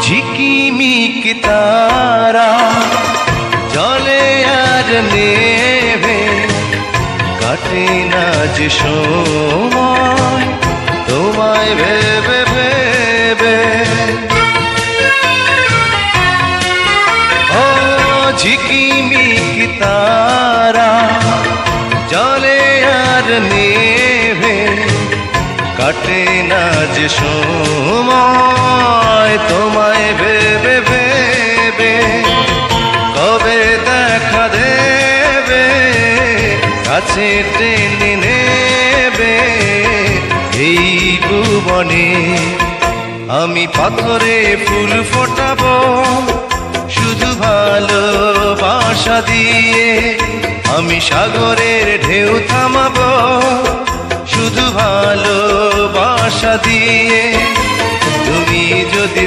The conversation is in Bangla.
ঝিকিমিক তারা জলে আর নেভে, কাটে না যে সময় তোমায় ভেবে ভেবে। ও ঝিকিমিক তারা জলে আর নেভে, কাটে না যে সময় তোমায় ভেবে ভেবে। কবে দেখা দেবে, কাছে টেনে নেবে এই ভুবনে। আমি পাথরে ফুল ফোটাবো শুধু ভালোবাসা দিয়ে, আমি সাগরের ঢেউ থামাবো শুধু ভালোবাসা দিয়ে। তুমি যদি